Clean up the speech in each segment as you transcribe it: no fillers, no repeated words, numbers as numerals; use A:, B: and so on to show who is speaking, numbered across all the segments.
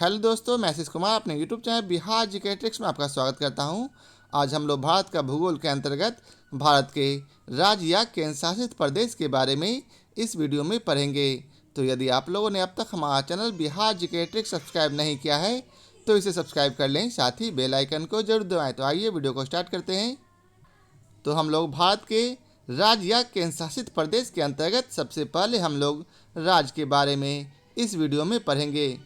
A: Hello दोस्तों, मैं आशीष कुमार अपने YouTube channel Bihar GK tricks में आपका स्वागत करता हूं। आज हम लोग भारत का भूगोल के अंतर्गत भारत के राज्य या केंद्र शासित प्रदेश के बारे में इस वीडियो में पढ़ेंगे। तो यदि आप लोगों ने अब तक हमारा channel Bihar GK tricks subscribe नहीं किया है तो इसे सब्सक्राइब कर लें, साथ ही बेल आइकन को जरूर दबाएँ। तो आइए वीडियो को स्टार्ट करते हैं। तो हम लोग भारत के राज्य या केंद्र शासित प्रदेश के अंतर्गत सबसे पहले हम लोग राज्य के बारे में इस वीडियो में पढ़ेंगे।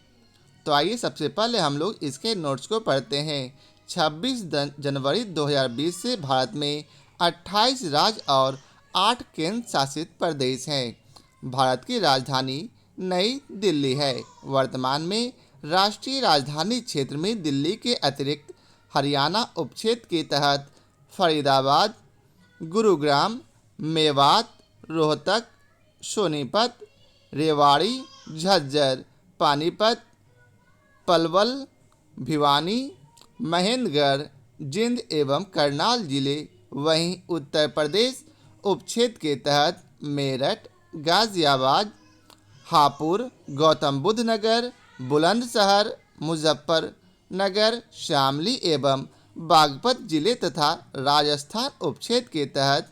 A: तो आइए सबसे पहले हम लोग इसके नोट्स को पढ़ते हैं। 26 जनवरी 2020 से भारत में 28 राज्य और 8 केंद्र शासित प्रदेश हैं। भारत की राजधानी नई दिल्ली है। वर्तमान में राष्ट्रीय राजधानी क्षेत्र में दिल्ली के अतिरिक्त हरियाणा उपक्षेत्र के तहत फरीदाबाद, गुरुग्राम, मेवात, रोहतक, सोनीपत, रेवाड़ी, झज्जर, पानीपत, पलवल, भिवानी, महेंद्रगढ़, जिंद एवं करनाल जिले, वहीं उत्तर प्रदेश उपक्षेत्र के तहत मेरठ, गाजियाबाद, हापुड़, गौतम बुद्ध नगर, बुलंदशहर, मुजफ्फरनगर, शामली एवं बागपत जिले तथा राजस्थान उपक्षेत्र के तहत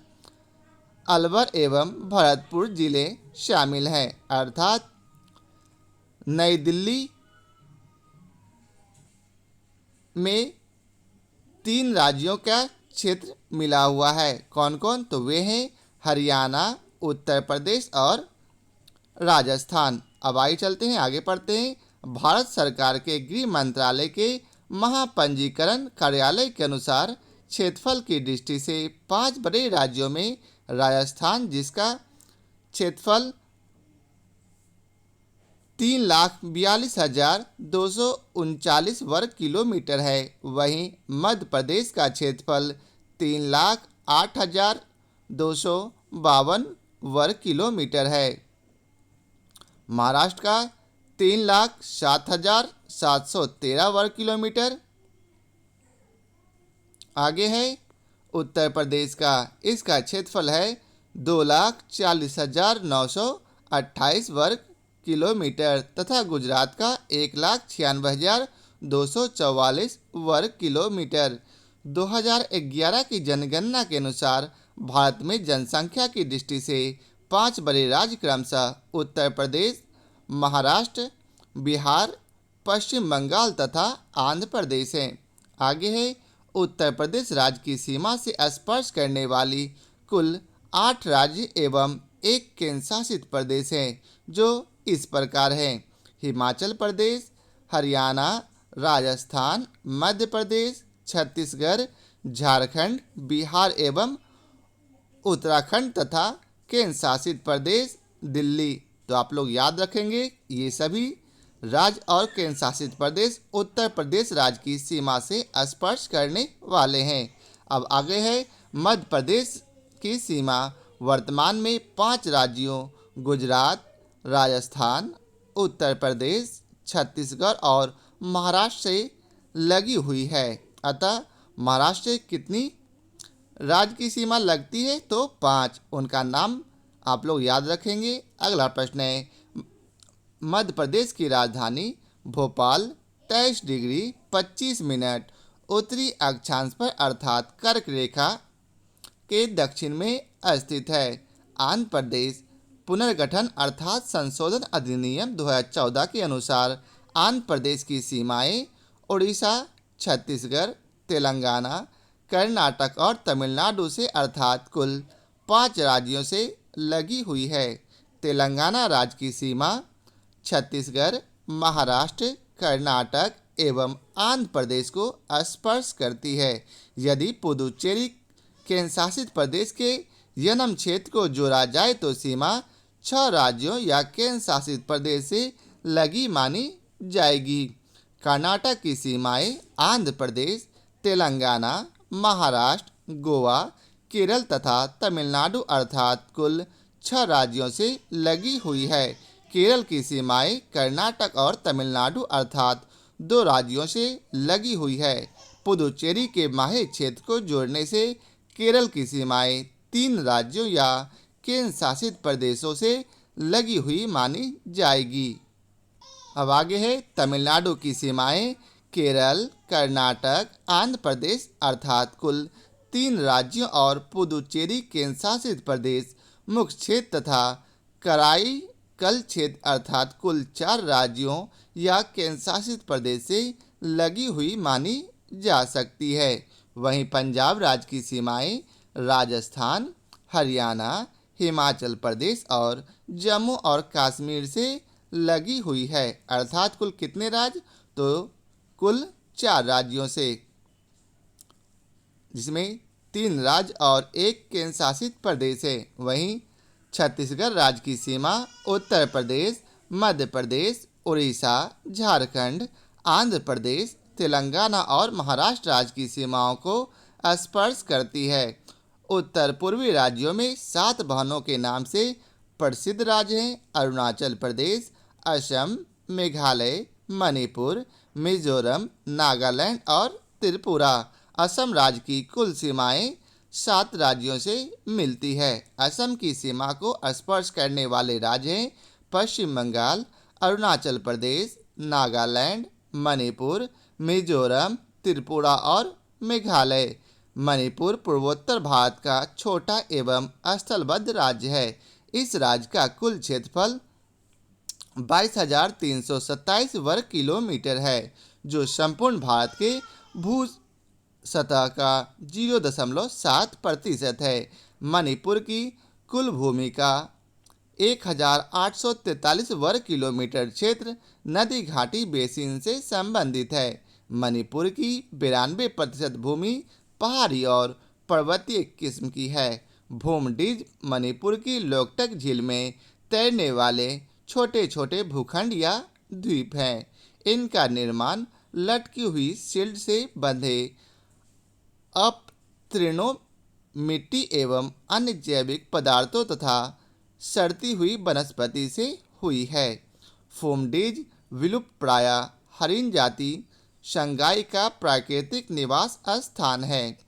A: अलवर एवं भरतपुर जिले शामिल हैं। अर्थात नई दिल्ली में 3 राज्यों का क्षेत्र मिला हुआ है। कौन कौन? तो वे हैं हरियाणा, उत्तर प्रदेश और राजस्थान। अब आइए चलते हैं, आगे पढ़ते हैं। भारत सरकार के गृह मंत्रालय के महापंजीकरण कार्यालय के अनुसार क्षेत्रफल की दृष्टि से 5 बड़े राज्यों में राजस्थान, जिसका क्षेत्रफल 3,42,239 वर्ग किलोमीटर है, वहीं मध्य प्रदेश का क्षेत्रफल 3,08,252 वर्ग किलोमीटर है। महाराष्ट्र का 3,07,713 वर्ग किलोमीटर। आगे है उत्तर प्रदेश का, इसका क्षेत्रफल है 2,40,928 वर्ग किलोमीटर तथा गुजरात का 1,96,244 वर्ग किलोमीटर। 2011 की जनगणना के अनुसार भारत में जनसंख्या की दृष्टि से 5 बड़े राज्य क्रमशः उत्तर प्रदेश, महाराष्ट्र, बिहार, पश्चिम बंगाल तथा आंध्र प्रदेश हैं। आगे है उत्तर प्रदेश राज्य की सीमा से स्पर्श करने वाली कुल 8 राज्य एवं 1 केंद्र शासित प्रदेश हैं, जो इस प्रकार हैं: हिमाचल प्रदेश, हरियाणा, राजस्थान, मध्य प्रदेश, छत्तीसगढ़, झारखंड, बिहार एवं उत्तराखंड तथा केंद्र शासित प्रदेश दिल्ली। तो आप लोग याद रखेंगे, ये सभी राज्य और केंद्र शासित प्रदेश उत्तर प्रदेश राज्य की सीमा से स्पर्श करने वाले हैं। अब आगे है मध्य प्रदेश की सीमा वर्तमान में 5 राज्यों गुजरात, राजस्थान, उत्तर प्रदेश, छत्तीसगढ़ और महाराष्ट्र से लगी हुई है। अतः महाराष्ट्र से कितनी राज्य की सीमा लगती है? तो 5। उनका नाम आप लोग याद रखेंगे। अगला प्रश्न है, मध्य प्रदेश की राजधानी भोपाल 23 डिग्री 25 मिनट उत्तरी अक्षांश पर अर्थात कर्क रेखा के दक्षिण में स्थित है। आंध्र प्रदेश पुनर्गठन अर्थात संशोधन अधिनियम 2014 के अनुसार आंध्र प्रदेश की सीमाएं उड़ीसा, छत्तीसगढ़, तेलंगाना, कर्नाटक और तमिलनाडु से अर्थात कुल 5 राज्यों से लगी हुई है। तेलंगाना राज्य की सीमा छत्तीसगढ़, महाराष्ट्र, कर्नाटक एवं आंध्र प्रदेश को स्पर्श करती है। यदि पुदुचेरी केंद्र शासित प्रदेश के यनम क्षेत्र को जोड़ा जाए तो सीमा 6 राज्यों या केंद्र शासित प्रदेश से लगी मानी जाएगी। कर्नाटक की सीमाएं आंध्र प्रदेश, तेलंगाना, महाराष्ट्र, गोवा, केरल तथा तमिलनाडु अर्थात कुल 6 राज्यों से लगी हुई है। केरल की सीमाएं कर्नाटक और तमिलनाडु अर्थात 2 राज्यों से लगी हुई है। पुदुचेरी के माहे क्षेत्र को जोड़ने से केरल की सीमाएं 3 राज्यों या केंद्र शासित प्रदेशों से लगी हुई मानी जाएगी। अब आगे है तमिलनाडु की सीमाएं। केरल, कर्नाटक, आंध्र प्रदेश अर्थात कुल 3 राज्यों और पुदुचेरी केंद्र शासित प्रदेश मुख्य क्षेत्र तथा कराईकल क्षेत्र अर्थात कुल 4 राज्यों या केंद्र शासित प्रदेश से लगी हुई मानी जा सकती है। वहीं पंजाब राज्य की सीमाएं राजस्थान, हरियाणा, हिमाचल प्रदेश और जम्मू और कश्मीर से लगी हुई है, अर्थात कुल कितने राज्य, तो कुल 4 राज्यों से, जिसमें 3 राज्य और 1 केंद्र शासित प्रदेश है। वहीं छत्तीसगढ़ राज्य की सीमा उत्तर प्रदेश, मध्य प्रदेश, उड़ीसा, झारखंड, आंध्र प्रदेश, तेलंगाना और महाराष्ट्र राज्य की सीमाओं को स्पर्श करती है। उत्तर पूर्वी राज्यों में 7 बहनों के नाम से प्रसिद्ध राज्य हैं अरुणाचल प्रदेश, असम, मेघालय, मणिपुर, मिजोरम, नागालैंड और त्रिपुरा। असम राज्य की कुल सीमाएं 7 राज्यों से मिलती है। असम की सीमा को स्पर्श करने वाले राज्य हैं पश्चिम बंगाल, अरुणाचल प्रदेश, नागालैंड, मणिपुर, मिजोरम, त्रिपुरा और मेघालय। मणिपुर पूर्वोत्तर भारत का छोटा एवं स्थलबद्ध राज्य है। इस राज्य का कुल क्षेत्रफल 22,327 वर्ग किलोमीटर है, जो संपूर्ण भारत के भू सतह का 0.7% है। मणिपुर की कुल भूमि का 1,843 वर्ग किलोमीटर क्षेत्र नदी घाटी बेसिन से संबंधित है। मणिपुर की 92% भूमि पहाड़ी और पर्वतीय किस्म की है। भूमडीज मणिपुर की लोकटक झील में तैरने वाले छोटे छोटे भूखंड या द्वीप हैं। इनका निर्माण लटकी हुई शील्ड से बंधे अपतृणों, मिट्टी एवं अन्य जैविक पदार्थों तथा सड़ती हुई वनस्पति से हुई है। फूमडीज विलुप्तप्राय हरिण जाति संगाई का प्राकृतिक निवास स्थान है।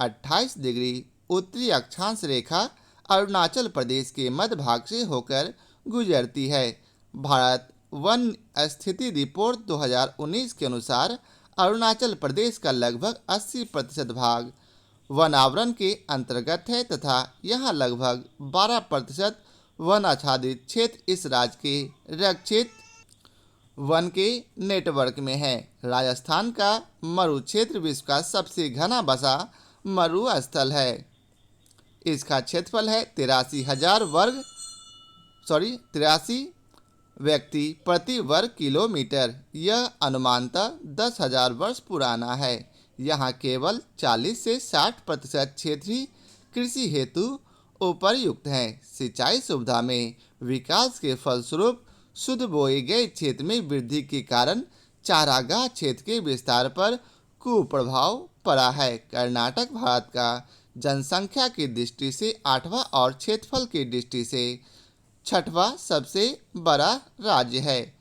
A: 28 डिग्री उत्तरी अक्षांश रेखा अरुणाचल प्रदेश के मध्य भाग से होकर गुजरती है। भारत वन स्थिति रिपोर्ट 2019 के अनुसार अरुणाचल प्रदेश का लगभग 80% भाग वन आवरण के अंतर्गत है तथा यहाँ लगभग 12% वन आच्छादित क्षेत्र इस राज्य के रक्षित वन के नेटवर्क में है। राजस्थान का मरु क्षेत्र विश्व का सबसे घना बसा मरु स्थल है। इसका क्षेत्रफल है 83 व्यक्ति प्रति वर्ग किलोमीटर। यह अनुमानतः 10,000 वर्ष पुराना है। यहाँ केवल 40 से 60% क्षेत्रीय कृषि हेतु उपयुक्त हैं। सिंचाई सुविधा में विकास के फलस्वरूप शुद्ध बोए गए क्षेत्र में वृद्धि के कारण चारागाह क्षेत्र के विस्तार पर कुप्रभाव पड़ा है। कर्नाटक भारत का जनसंख्या की दृष्टि से 8वां और क्षेत्रफल की दृष्टि से 6वां सबसे बड़ा राज्य है।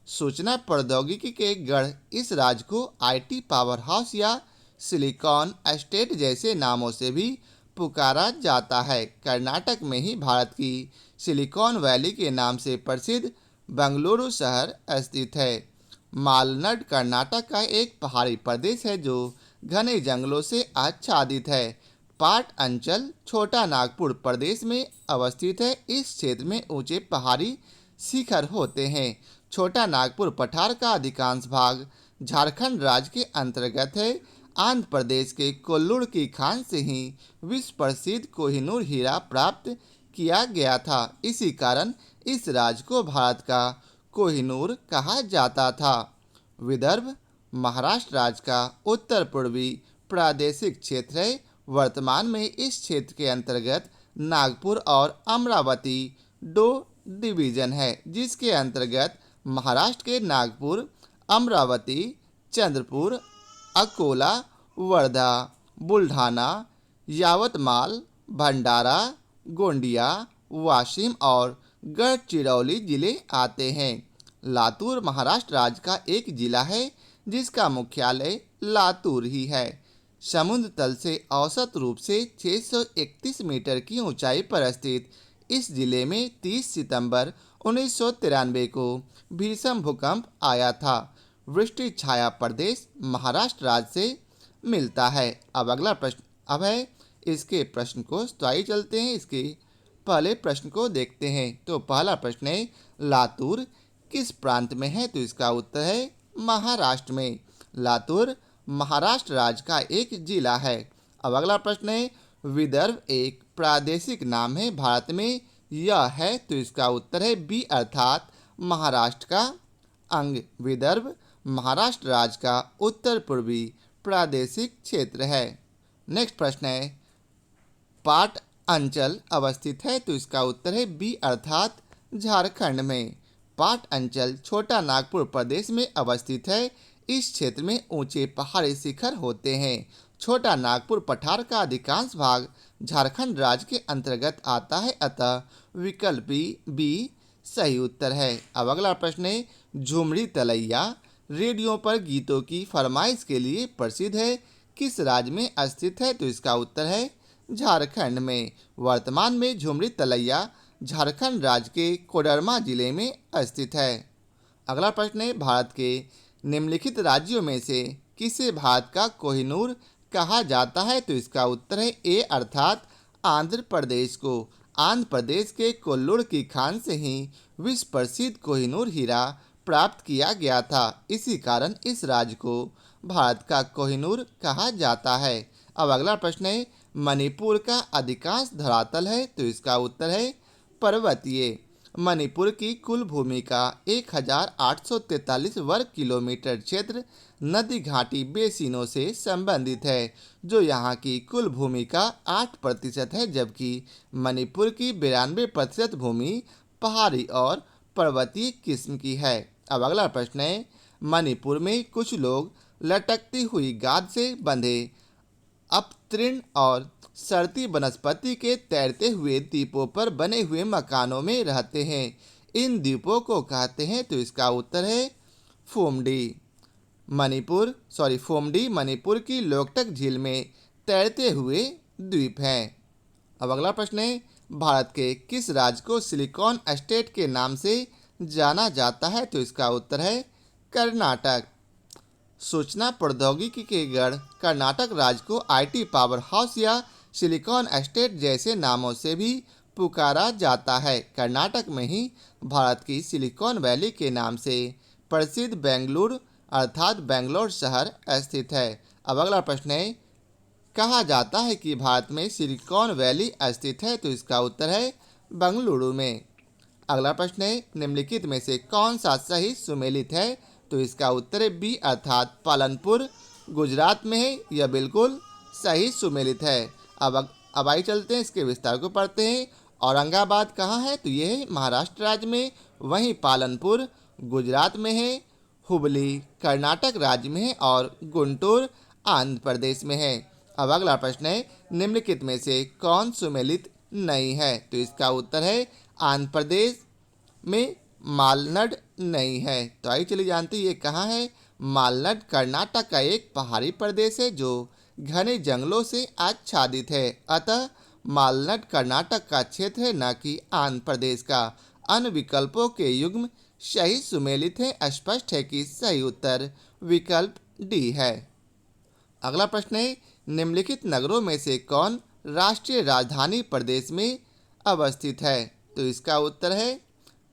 A: सूचना प्रौद्योगिकी के गढ़ इस राज्य को आईटी पावर हाउस या सिलिकॉन स्टेट जैसे नामों से भी पुकारा जाता है। कर्नाटक में ही भारत की सिलिकॉन वैली के नाम से प्रसिद्ध बेंगलुरु शहर स्थित है। मालनाड कर्नाटक का एक पहाड़ी प्रदेश है जो घने जंगलों से आच्छादित है। पाट अंचल छोटा नागपुर प्रदेश में अवस्थित है। इस क्षेत्र में ऊंचे पहाड़ी शिखर होते हैं। छोटा नागपुर पठार का अधिकांश भाग झारखंड राज्य के अंतर्गत है। आंध्र प्रदेश के कोल्लूर की खान से ही विश्व प्रसिद्ध कोहिनूर हीरा प्राप्त किया गया था। इसी कारण इस राज्य को भारत का कोहिनूर कहा जाता था। विदर्भ महाराष्ट्र राज्य का उत्तर पूर्वी प्रादेशिक क्षेत्र है। वर्तमान में इस क्षेत्र के अंतर्गत नागपुर और अमरावती 2 डिवीजन है, जिसके अंतर्गत महाराष्ट्र के नागपुर, अमरावती, चंद्रपुर, अकोला, वर्धा, बुल्ढाना, यावतमाल, भंडारा, गोंडिया, वाशिम और गढ़चिरौली जिले आते हैं। लातूर महाराष्ट्र राज्य का एक जिला है जिसका मुख्यालय लातूर ही है। समुद्र तल से औसत रूप से 631 मीटर की ऊंचाई पर स्थित इस जिले में 30 सितंबर 1993 को भीषण भूकंप आया था। वृष्टि छाया प्रदेश महाराष्ट्र राज्य से मिलता है। अब अगला प्रश्न अब है इसके प्रश्न को, तो आइए चलते हैं इसके पहले प्रश्न को देखते हैं। तो पहला प्रश्न है, लातूर किस प्रांत में है? तो इसका उत्तर है महाराष्ट्र में। लातूर महाराष्ट्र राज्य का एक जिला है। अब अगला प्रश्न है, विदर्भ एक प्रादेशिक नाम है भारत में, यह है? तो इसका उत्तर है बी अर्थात महाराष्ट्र का अंग। विदर्भ महाराष्ट्र राज्य का उत्तर पूर्वी प्रादेशिक क्षेत्र है। नेक्स्ट प्रश्न है, पाट अंचल अवस्थित है? तो इसका उत्तर है बी अर्थात झारखंड में। पाट अंचल छोटा नागपुर प्रदेश में अवस्थित है। इस क्षेत्र में ऊंचे पहाड़ी शिखर होते हैं। छोटा नागपुर पठार का अधिकांश भाग झारखंड राज्य के अंतर्गत आता है, अतः विकल्प बी सही उत्तर है। अब अगला प्रश्न है, झुमरी तलैया रेडियो पर गीतों की फरमाइश के लिए प्रसिद्ध है, किस राज्य में स्थित है? तो इसका उत्तर है झारखंड में। वर्तमान में झुमरी तलैया झारखंड राज्य के कोडरमा जिले में स्थित है। अगला प्रश्न है, भारत के निम्नलिखित राज्यों में से किसे भारत का कोहिनूर कहा जाता है? तो इसका उत्तर है ए अर्थात आंध्र प्रदेश को। आंध्र प्रदेश के कोल्लूर की खान से ही विश्व प्रसिद्ध कोहिनूर हीरा प्राप्त किया गया था। इसी कारण इस राज्य को भारत का कोहिनूर कहा जाता है। अब अगला प्रश्न है, मणिपुर का अधिकांश धरातल है? तो इसका उत्तर है पर्वतीय। मणिपुर की कुल भूमि का 1843 वर्ग किलोमीटर क्षेत्र नदी घाटी बेसिनों से संबंधित है, जो यहाँ की कुल भूमि का 8% है, जबकि मणिपुर की 92% भूमि पहाड़ी और पर्वतीय किस्म की है। अब अगला प्रश्न है, मणिपुर में कुछ लोग लटकती हुई गाद से बंधे अपतृण और सरती वनस्पति के तैरते हुए द्वीपों पर बने हुए मकानों में रहते हैं। इन द्वीपों को कहते हैं? तो इसका उत्तर है फोमडी। फोमडी मणिपुर की लोकटक झील में तैरते हुए द्वीप हैं। अब अगला प्रश्न है, भारत के किस राज्य को सिलिकॉन स्टेट के नाम से जाना जाता है? तो इसका उत्तर है कर्नाटक। सूचना प्रौद्योगिकी के गढ़ कर्नाटक राज्य को आईटी पावर हाउस या सिलिकॉन स्टेट जैसे नामों से भी पुकारा जाता है। कर्नाटक में ही भारत की सिलिकॉन वैली के नाम से प्रसिद्ध बेंगलुरु अर्थात बेंगलोर शहर स्थित है। अब अगला प्रश्न है, कहा जाता है कि भारत में सिलिकॉन वैली स्थित है? तो इसका उत्तर है बेंगलुरु में। अगला प्रश्न है, निम्नलिखित में से कौन सा सही सुमेलित है? तो इसका उत्तर है बी अर्थात पालनपुर गुजरात में है, यह बिल्कुल सही सुमेलित है। अब आइए चलते हैं इसके विस्तार को पढ़ते हैं। औरंगाबाद कहाँ है? तो ये है महाराष्ट्र राज्य में। वहीं पालनपुर गुजरात में है, हुबली कर्नाटक राज्य में है और गुंटूर आंध्र प्रदेश में है। अब अगला प्रश्न है, निम्नलिखित में से कौन सुमेलित नहीं है? तो इसका उत्तर है आंध्र प्रदेश में मालनड नहीं है। तो आइए चलिए जानते हैं ये कहाँ है। मालनड कर्नाटक का एक पहाड़ी प्रदेश है जो घने जंगलों से आच्छादित है, अतः मालनड कर्नाटक का क्षेत्र है, न कि आंध्र प्रदेश का। अन्य विकल्पों के युग्म सही सुमेलित है। स्पष्ट है कि सही उत्तर विकल्प डी है। अगला प्रश्न है, निम्नलिखित नगरों में से कौन राष्ट्रीय राजधानी प्रदेश में अवस्थित है? तो इसका उत्तर है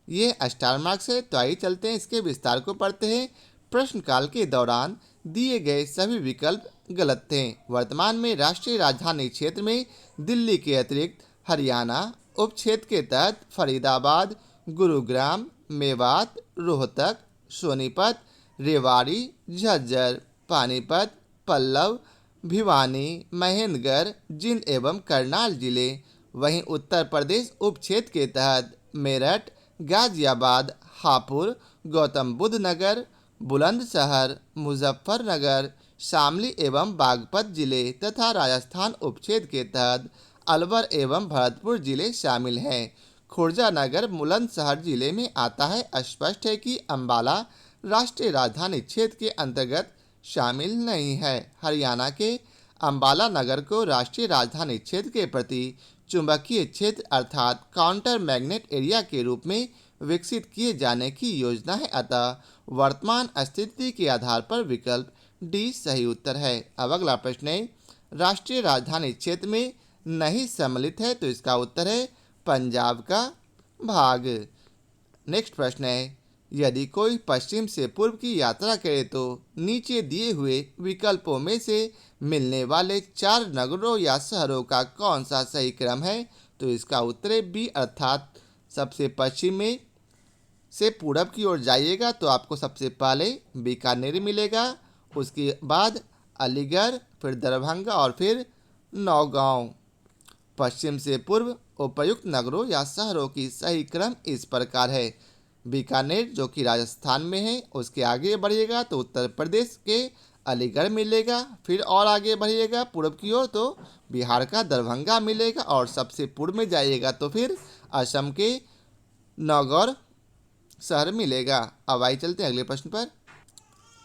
A: ये स्टार मार्क्स है। तो आइए चलते हैं इसके विस्तार को पढ़ते हैं। प्रश्नकाल के दौरान दिए गए सभी विकल्प गलत थे। वर्तमान में राष्ट्रीय राजधानी क्षेत्र में दिल्ली के अतिरिक्त हरियाणा उप क्षेत्र के तहत फरीदाबाद, गुरुग्राम, मेवात, रोहतक, सोनीपत, रेवाड़ी, झज्जर, पानीपत, पल्लव, भिवानी, महेंद्रगढ़, जींद एवं करनाल जिले, वहीं उत्तर प्रदेश उप क्षेत्र के तहत मेरठ, गाजियाबाद, हापुड़, गौतम बुद्ध नगर, बुलंदशहर, मुजफ्फरनगर, शामली एवं बागपत जिले तथा राजस्थान उपक्षेत्र के तहत अलवर एवं भरतपुर जिले शामिल हैं। खुर्जा नगर बुलंदशहर जिले में आता है। स्पष्ट है कि अंबाला राष्ट्रीय राजधानी क्षेत्र के अंतर्गत शामिल नहीं है। हरियाणा के अंबाला नगर को राष्ट्रीय राजधानी क्षेत्र के प्रति चुंबकीय क्षेत्र अर्थात काउंटर मैग्नेट एरिया के रूप में विकसित किए जाने की योजना है। अतः वर्तमान स्थिति के आधार पर विकल्प डी सही उत्तर है। अब अगला प्रश्न है, राष्ट्रीय राजधानी क्षेत्र में नहीं सम्मिलित है, तो इसका उत्तर है पंजाब का भाग। नेक्स्ट प्रश्न है, यदि कोई पश्चिम से पूर्व की यात्रा करे तो नीचे दिए हुए विकल्पों में से मिलने वाले 4 नगरों या शहरों का कौन सा सही क्रम है, तो इसका उत्तर है बी, अर्थात सबसे पश्चिम में से पूरब की ओर जाइएगा तो आपको सबसे पहले बीकानेर मिलेगा, उसके बाद अलीगढ़, फिर दरभंगा और फिर नौगांव। पश्चिम से पूर्व उपर्युक्त नगरों या शहरों की सही क्रम इस प्रकार है। बीकानेर जो कि राजस्थान में है, उसके आगे बढ़िएगा तो उत्तर प्रदेश के अलीगढ़ मिलेगा, फिर और आगे बढ़िएगा पूर्व की ओर तो बिहार का दरभंगा मिलेगा, और सबसे पूर्व में जाइएगा तो फिर असम के नौगढ़ शहर मिलेगा। अब आइए चलते हैं अगले प्रश्न पर।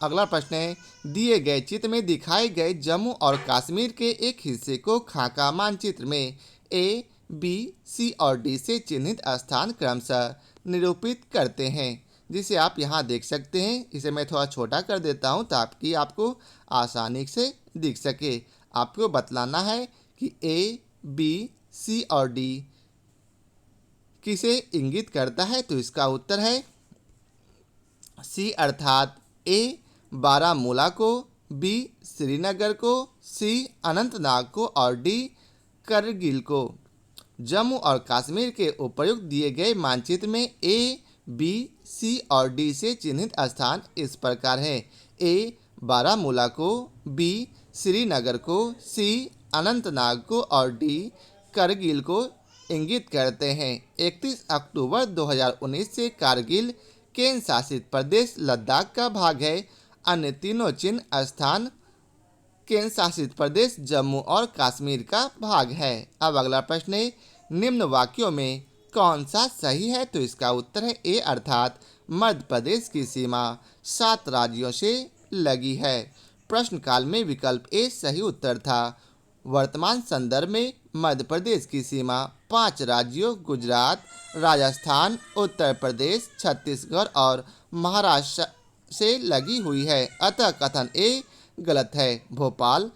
A: अगला प्रश्न है, दिए गए चित्र में दिखाए गए जम्मू और कश्मीर के एक हिस्से को खाका मानचित्र में ए, बी, सी और डी से चिन्हित स्थान क्रमशः निरूपित करते हैं, जिसे आप यहाँ देख सकते हैं। इसे मैं थोड़ा छोटा कर देता हूँ ताकि आपको आसानी से दिख सके। आपको बतलाना है कि ए, बी, सी और डी किसे इंगित करता है, तो इसका उत्तर है सी, अर्थात ए बारामूला को, बी श्रीनगर को, सी अनंतनाग को और डी करगिल को। जम्मू और कश्मीर के उपर्युक्त दिए गए मानचित्र में ए, बी, सी और डी से चिन्हित स्थान इस प्रकार है। ए बारामूला को, बी श्रीनगर को, सी अनंतनाग को और डी करगिल को इंगित करते हैं। 31 अक्टूबर 2019 से कारगिल केंद्र शासित प्रदेश लद्दाख का भाग है। अन्य तीनों चिन्ह स्थान केंद्र शासित प्रदेश जम्मू और कश्मीर का भाग है। अब अगला प्रश्न है, निम्न वाक्यों में कौन सा सही है, तो इसका उत्तर है ए, अर्थात मध्य प्रदेश की सीमा 7 राज्यों से लगी है। प्रश्न काल में विकल्प ए सही उत्तर था। वर्तमान संदर्भ में मध्य प्रदेश की सीमा 5 राज्यों गुजरात, राजस्थान, उत्तर प्रदेश, छत्तीसगढ़ और महाराष्ट्र से लगी हुई है। अतः कथन ए गलत है। भोपाल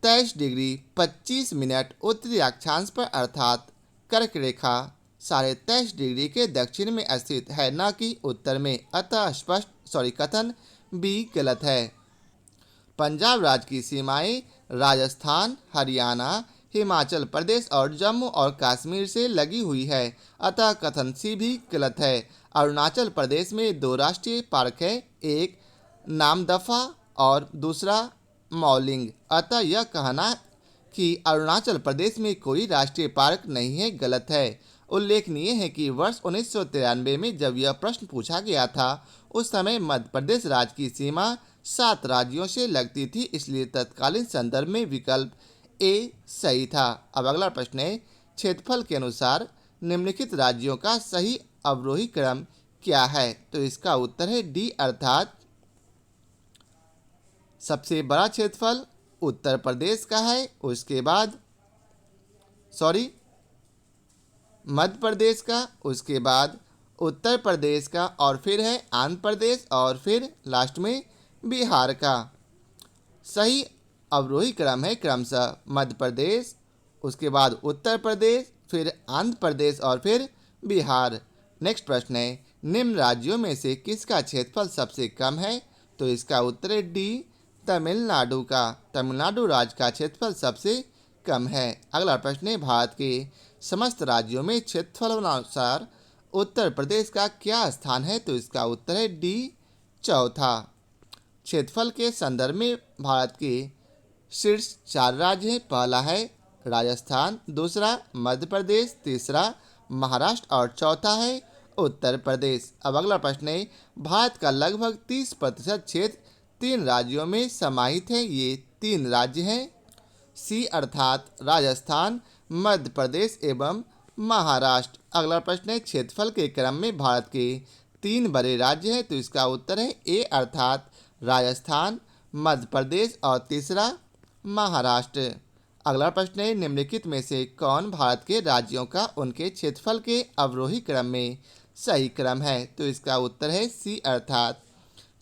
A: 23 डिग्री 25 मिनट उत्तरी अक्षांश पर अर्थात कर्क रेखा 23.5 डिग्री के दक्षिण में स्थित है, न कि उत्तर में। अतः कथन बी गलत है। पंजाब राज्य की सीमाएं राजस्थान, हरियाणा, हिमाचल प्रदेश और जम्मू और कश्मीर से लगी हुई है। अतः कथन सी भी गलत है। अरुणाचल प्रदेश में 2 राष्ट्रीय पार्क है, एक नामदफा और दूसरा मौलिंग। अतः यह कहना कि अरुणाचल प्रदेश में कोई राष्ट्रीय पार्क नहीं है गलत है। उल्लेखनीय है कि वर्ष 1993 में जब यह प्रश्न पूछा गया था, उस समय मध्य प्रदेश राज्य की सीमा 7 राज्यों से लगती थी, इसलिए तत्कालीन संदर्भ में विकल्प ए सही था। अब अगला प्रश्न है, क्षेत्रफल के अनुसार निम्नलिखित राज्यों का सही अवरोही क्रम क्या है, तो इसका उत्तर है डी, अर्थात सबसे बड़ा क्षेत्रफल उत्तर प्रदेश का है, उसके बाद मध्य प्रदेश का, उसके बाद उत्तर प्रदेश का और फिर है आंध्र प्रदेश और फिर लास्ट में बिहार का। सही अवरोही क्रम है क्रमशः मध्य प्रदेश, उसके बाद उत्तर प्रदेश, फिर आंध्र प्रदेश और फिर बिहार। नेक्स्ट प्रश्न है, निम्न राज्यों में से किसका क्षेत्रफल सबसे कम है, तो इसका उत्तर है डी, तमिलनाडु का। तमिलनाडु राज्य का क्षेत्रफल सबसे कम है। अगला प्रश्न है, भारत के समस्त राज्यों में क्षेत्रफल अनुसार उत्तर प्रदेश का क्या स्थान है, तो इसका उत्तर है डी, चौथा। क्षेत्रफल के संदर्भ में भारत के शीर्ष 4 राज्य हैं। पहला है राजस्थान, दूसरा मध्य प्रदेश, तीसरा महाराष्ट्र और चौथा है उत्तर प्रदेश। अब अगला प्रश्न है, भारत का लगभग 30% क्षेत्र 3 राज्यों में समाहित है। ये 3 राज्य हैं सी, अर्थात राजस्थान, मध्य प्रदेश एवं महाराष्ट्र। अगला प्रश्न है, क्षेत्रफल के क्रम में भारत के 3 बड़े राज्य हैं, तो इसका उत्तर है ए, अर्थात राजस्थान, मध्य प्रदेश और तीसरा महाराष्ट्र। अगला प्रश्न है, निम्नलिखित में से कौन भारत के राज्यों का उनके क्षेत्रफल के अवरोही क्रम में सही क्रम है। तो इसका उत्तर है सी, अर्थात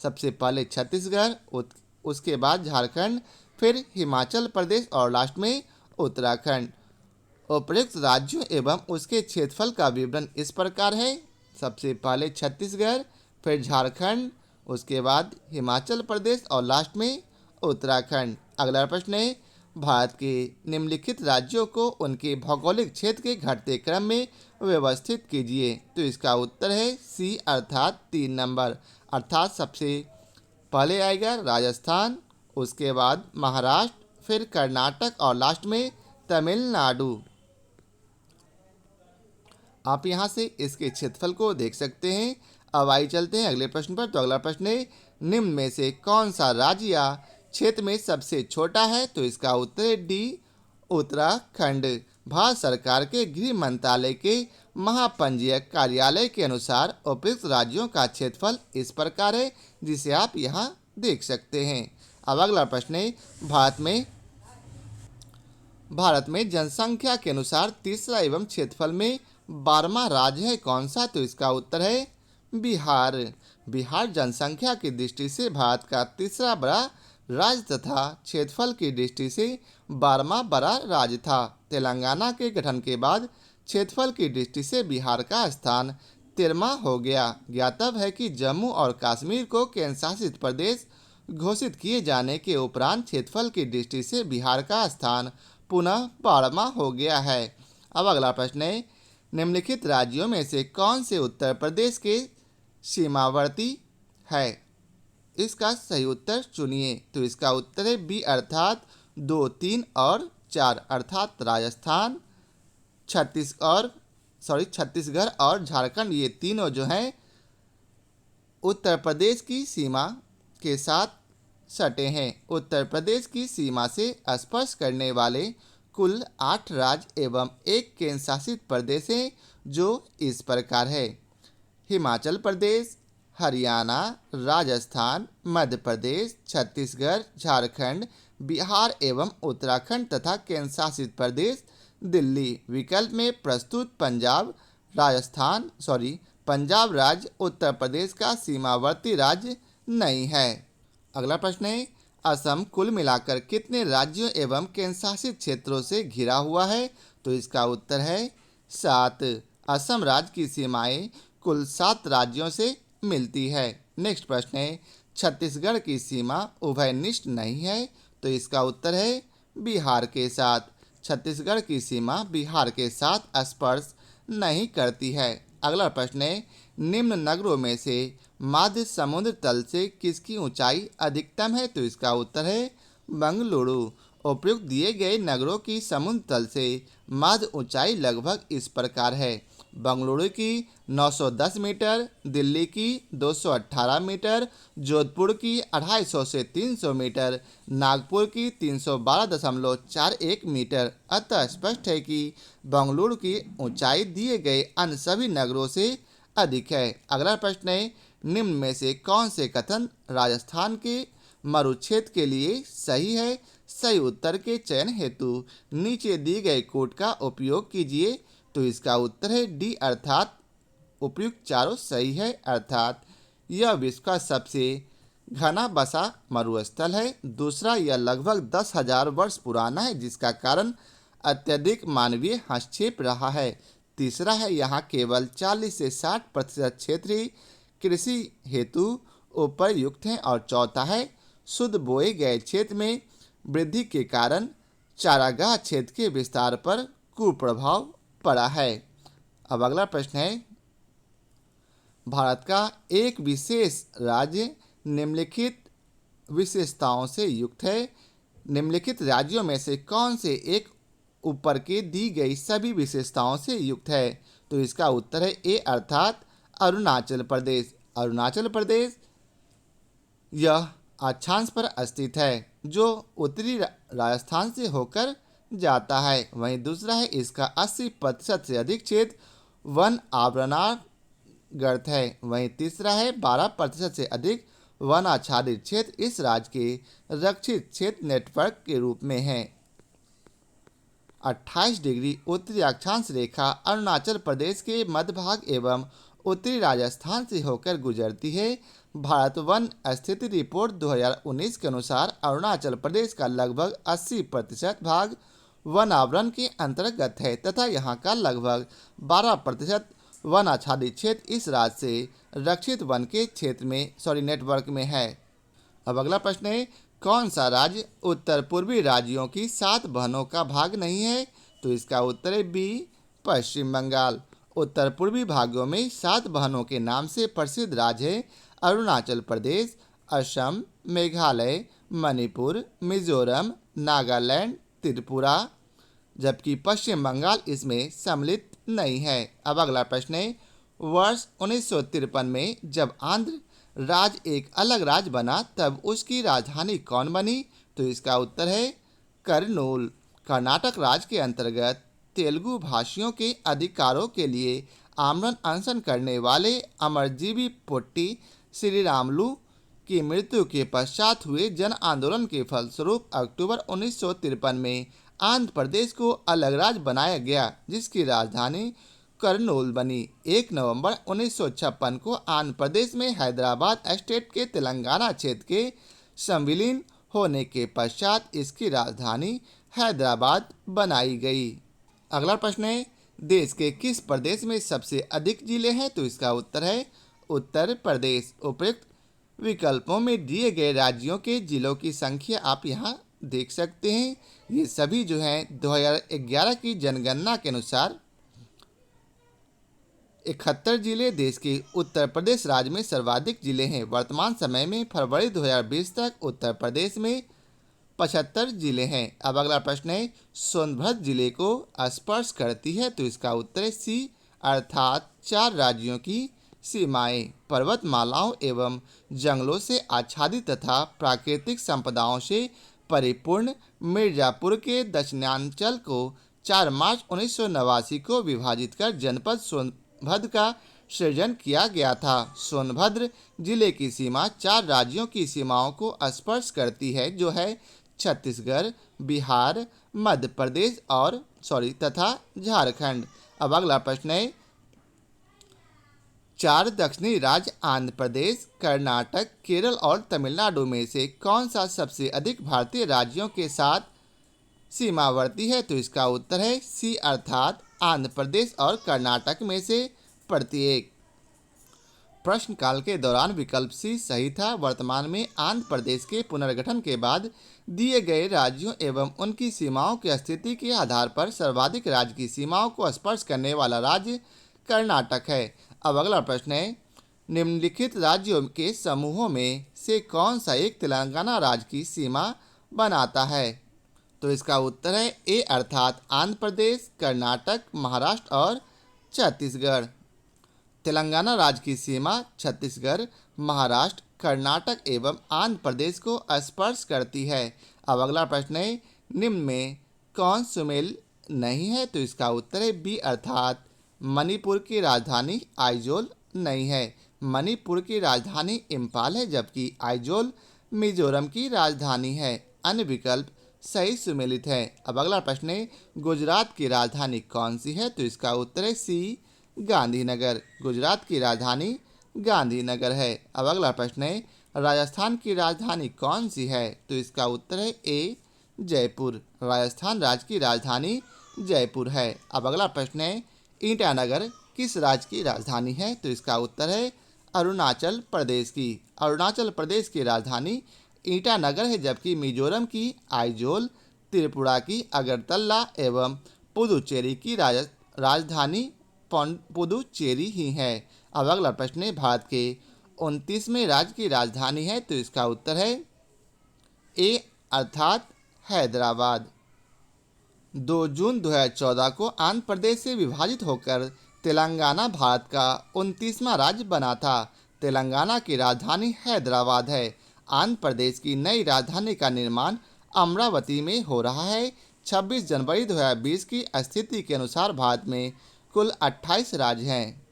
A: सबसे पहले छत्तीसगढ़, उसके बाद झारखंड, फिर हिमाचल प्रदेश और लास्ट में उत्तराखंड। उपर्युक्त राज्यों एवं उसके क्षेत्रफल का विवरण इस प्रकार है। सबसे पहले छत्तीसगढ़, फिर झारखंड, उसके बाद हिमाचल प्रदेश और लास्ट में उत्तराखंड। अगला प्रश्न है, भारत के निम्नलिखित राज्यों को उनके भौगोलिक क्षेत्र के घटते क्रम में व्यवस्थित कीजिए। तो इसका उत्तर है सी, अर्थात 3 नंबर, अर्थात सबसे पहले आएगा राजस्थान, उसके बाद महाराष्ट्र, फिर कर्नाटक और लास्ट में तमिलनाडु। आप यहाँ से इसके क्षेत्रफल को देख सकते हैं। अब आइए चलते हैं अगले प्रश्न पर। तो अगला प्रश्न है, निम्न में से कौन सा राज्य या क्षेत्र में सबसे छोटा है? तो इसका उत्तर है डी, उत्तराखंड। भारत सरकार के गृह मंत्रालय के महापंजीयक कार्यालय के अनुसार उपयुक्त राज्यों का क्षेत्रफल इस प्रकार है, जिसे आप यहाँ देख सकते हैं। अब अगला प्रश्न है, भारत में जनसंख्या के अनुसार तीसरा एवं क्षेत्रफल में 12वां राज्य है कौन सा? तो इसका उत्तर है बिहार। बिहार जनसंख्या की दृष्टि से भारत का तीसरा बड़ा राज्य तथा क्षेत्रफल की दृष्टि से 12वां बड़ा राज्य था। तेलंगाना के गठन के बाद क्षेत्रफल की दृष्टि से बिहार का स्थान 13वां हो गया। ज्ञातव्य है कि जम्मू और कश्मीर को केंद्र शासित प्रदेश घोषित किए जाने के उपरांत क्षेत्रफल की दृष्टि से बिहार का स्थान पुनः 12वां हो गया है। अब अगला प्रश्न है, निम्नलिखित राज्यों में से कौन से उत्तर प्रदेश के सीमावर्ती है? इसका सही उत्तर चुनिए। तो इसका उत्तर है बी, अर्थात 2, 3 और 4, अर्थात राजस्थान, छत्तीसगढ़ और झारखंड। ये तीनों जो हैं उत्तर प्रदेश की सीमा के साथ सटे हैं। उत्तर प्रदेश की सीमा से स्पर्श करने वाले कुल 8 राज्य एवं एक केंद्र शासित प्रदेश हैं, जो इस प्रकार है: हिमाचल प्रदेश, हरियाणा, राजस्थान, मध्य प्रदेश, छत्तीसगढ़, झारखंड, बिहार एवं उत्तराखंड तथा केंद्र शासित प्रदेश दिल्ली। विकल्प में प्रस्तुत पंजाब राज्य उत्तर प्रदेश का सीमावर्ती राज्य नहीं है। अगला प्रश्न है, असम कुल मिलाकर कितने राज्यों एवं केंद्र शासित क्षेत्रों से घिरा हुआ है? तो इसका उत्तर है 7। असम राज्य की सीमाएं कुल 7 राज्यों से मिलती है। नेक्स्ट प्रश्न है, छत्तीसगढ़ की सीमा उभयनिष्ठ नहीं है। तो इसका उत्तर है बिहार के साथ। छत्तीसगढ़ की सीमा बिहार के साथ स्पर्श नहीं करती है। अगला प्रश्न है, निम्न नगरों में से मध्य समुद्र तल से किसकी ऊंचाई अधिकतम है? तो इसका उत्तर है बंगलुरु। उपयुक्त दिए गए नगरों की समुद्र तल से मध्य ऊंचाई लगभग इस प्रकार है: बंगलुरु की 910 मीटर, दिल्ली की 218 मीटर, जोधपुर की 250 से 300 मीटर, नागपुर की 312.41 मीटर। अतः स्पष्ट है कि बंगलुरु की ऊंचाई दिए गए अन्य सभी नगरों से अधिक है। अगला प्रश्न है, निम्न में से कौन से कथन राजस्थान के मरुक्षेत्र के लिए सही है? सही उत्तर के चयन हेतु नीचे दी गए कोड का उपयोग कीजिए। तो इसका उत्तर है डी, अर्थात उपयुक्त चारों सही है, अर्थात यह विश्व का सबसे घना बसा मरुस्थल है। दूसरा, यह लगभग 10,000 वर्ष पुराना है, जिसका कारण अत्यधिक मानवीय हस्तक्षेप रहा है। तीसरा है, यहाँ केवल 40 से 60% क्षेत्र ही कृषि हेतु उपयुक्त हैं। और चौथा है, शुद्ध बोए गए क्षेत्र में वृद्धि के कारण चारागाह क्षेत्र के विस्तार पर कुप्रभाव पड़ा है। अब अगला प्रश्न है, भारत का एक विशेष राज्य निम्नलिखित विशेषताओं से युक्त है। निम्नलिखित राज्यों में से कौन से एक ऊपर के दी गई सभी विशेषताओं से युक्त है? तो इसका उत्तर है ए, अर्थात अरुणाचल प्रदेश। अरुणाचल प्रदेश यह अक्षांश पर स्थित है, जो उत्तरी राजस्थान से होकर जाता है। वहीं दूसरा है, इसका 80% से अधिक क्षेत्र वन आवरणागत है। वहीं तीसरा है, 12% से अधिक वन आच्छादित क्षेत्र इस राज्य के रक्षित क्षेत्र नेटवर्क के रूप में है। 28 डिग्री उत्तरी अक्षांश रेखा अरुणाचल प्रदेश के मध्य भाग एवं उत्तरी राजस्थान से होकर गुजरती है। भारत वन स्थिति रिपोर्ट 2019 के अनुसार अरुणाचल प्रदेश का लगभग 80% भाग वन आवरण के अंतर्गत है तथा यहाँ का लगभग 12% वन आच्छादित क्षेत्र इस राज्य से रक्षित वन के क्षेत्र में नेटवर्क में है। अब अगला प्रश्न है, कौन सा राज्य उत्तर पूर्वी राज्यों की 7 बहनों का भाग नहीं है? तो इसका उत्तर है बी, पश्चिम बंगाल। उत्तर पूर्वी भागों में 7 बहनों के नाम से प्रसिद्ध राज्य है अरुणाचल प्रदेश, असम, मेघालय, मणिपुर, मिजोरम, नागालैंड, त्रिपुरा, जबकि पश्चिम बंगाल इसमें सम्मिलित नहीं है। अब अगला प्रश्न है, वर्ष 1953 में जब आंध्र राज्य एक अलग राज्य बना तब उसकी राजधानी कौन बनी? तो इसका उत्तर है करनूल। कर्नाटक राज्य के अंतर्गत तेलुगु भाषियों के अधिकारों के लिए आमरण अनशन करने वाले अमरजीवी पोट्टी श्रीरामुलु की मृत्यु के पश्चात हुए जन आंदोलन के फलस्वरूप अक्टूबर 1953 में आंध्र प्रदेश को अलग राज्य बनाया गया, जिसकी राजधानी करनूल बनी। 1 नवंबर 1956 को आंध्र प्रदेश में हैदराबाद स्टेट के तेलंगाना क्षेत्र के संविलीन होने के पश्चात इसकी राजधानी हैदराबाद बनाई गई। अगला प्रश्न है, देश के किस प्रदेश में सबसे अधिक जिले हैं? तो इसका उत्तर है उत्तर प्रदेश। उपयुक्त विकल्पों में दिए गए राज्यों के जिलों की संख्या आप यहाँ देख सकते हैं। ये सभी जो हैं 2011 की जनगणना के अनुसार 71 जिले देश के उत्तर प्रदेश राज्य में सर्वाधिक जिले हैं। वर्तमान समय में फरवरी 2020 तक उत्तर प्रदेश में 75 जिले हैं। अब अगला प्रश्न है, सोनभद्र जिले को स्पर्श करती है? तो इसका उत्तर है सी, अर्थात 4 राज्यों की सीमाएं पर्वतमालाओं एवं जंगलों से आच्छादित तथा प्राकृतिक संपदाओं से परिपूर्ण मिर्जापुर के दक्षिणांचल को 4 मार्च 1989 को विभाजित कर जनपद सोनभद्र का सृजन किया गया था। सोनभद्र जिले की सीमा 4 राज्यों की सीमाओं को स्पर्श करती है, जो है छत्तीसगढ़, बिहार, मध्य प्रदेश और तथा झारखंड। अब अगला प्रश्न है, 4 दक्षिणी राज्य आंध्र प्रदेश, कर्नाटक, केरल और तमिलनाडु में से कौन सा सबसे अधिक भारतीय राज्यों के साथ सीमावर्ती है? तो इसका उत्तर है सी, अर्थात आंध्र प्रदेश और कर्नाटक में से प्रत्येक। प्रश्नकाल के दौरान विकल्प सी सही था। वर्तमान में आंध्र प्रदेश के पुनर्गठन के बाद दिए गए राज्यों एवं उनकी सीमाओं की स्थिति के आधार पर सर्वाधिक राज्य की सीमाओं को स्पर्श करने वाला राज्य कर्नाटक है। अब अगला प्रश्न है, निम्नलिखित राज्यों के समूहों में से कौन सा एक तेलंगाना राज्य की सीमा बनाता है? तो इसका उत्तर है ए, अर्थात आंध्र प्रदेश, कर्नाटक, महाराष्ट्र और छत्तीसगढ़। तेलंगाना राज्य की सीमा छत्तीसगढ़, महाराष्ट्र, कर्नाटक एवं आंध्र प्रदेश को स्पर्श करती है। अब अगला प्रश्न है, निम्न में कौन सुमेल नहीं है? तो इसका उत्तर है बी, अर्थात मणिपुर की राजधानी आइजोल नहीं है। मणिपुर की राजधानी इम्फाल है, जबकि आइजोल मिजोरम की राजधानी है। अन्य विकल्प सही सुमेलित है। अब अगला प्रश्न है, गुजरात की राजधानी कौन सी है? तो इसका उत्तर है सी, गांधीनगर। गुजरात की राजधानी गांधीनगर है। अब अगला प्रश्न है, राजस्थान की राजधानी कौन सी है? तो इसका उत्तर है ए, जयपुर। राजस्थान राज्य की राजधानी जयपुर है। अब अगला प्रश्न है, ईटानगर किस राज्य की राजधानी है? तो इसका उत्तर है अरुणाचल प्रदेश की। अरुणाचल प्रदेश की राजधानी ईटानगर है, जबकि मिजोरम की आइजोल, त्रिपुरा की अगरतला एवं पुदुचेरी की राजधानी पुदुचेरी ही है। अब अगला प्रश्न है, भारत के 29वें राज्य की राजधानी है? तो इसका उत्तर है ए, अर्थात हैदराबाद। 2 जून 2014 को आंध्र प्रदेश से विभाजित होकर तेलंगाना भारत का 29वां राज्य बना था। तेलंगाना की राजधानी हैदराबाद है। आंध्र प्रदेश की नई राजधानी का निर्माण अमरावती में हो रहा है। 26 जनवरी 2020 की स्थिति के अनुसार भारत में कुल 28 राज्य हैं।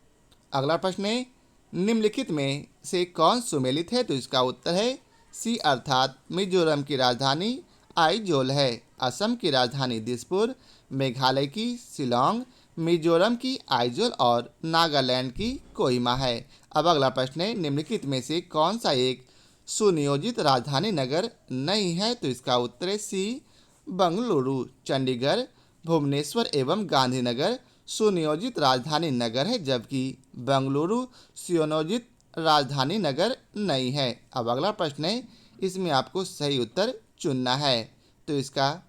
A: अगला प्रश्न है, निम्नलिखित में से कौन सुमेलित है? तो इसका उत्तर है सी, अर्थात मिजोरम की राजधानी आइजोल है। असम की राजधानी दिसपुर, मेघालय की शिलांग, मिजोरम की आइजोल और नागालैंड की कोहिमा है। अब अगला प्रश्न है, निम्नलिखित में से कौन सा एक सुनियोजित राजधानी नगर नहीं है? तो इसका उत्तर है सी बंगलुरु। चंडीगढ़, भुवनेश्वर एवं गांधीनगर सुनियोजित राजधानी नगर है, जबकि बंगलुरु सुनियोजित राजधानी नगर नहीं है। अब अगला प्रश्न है, इसमें आपको सही उत्तर चुनना है। तो इसका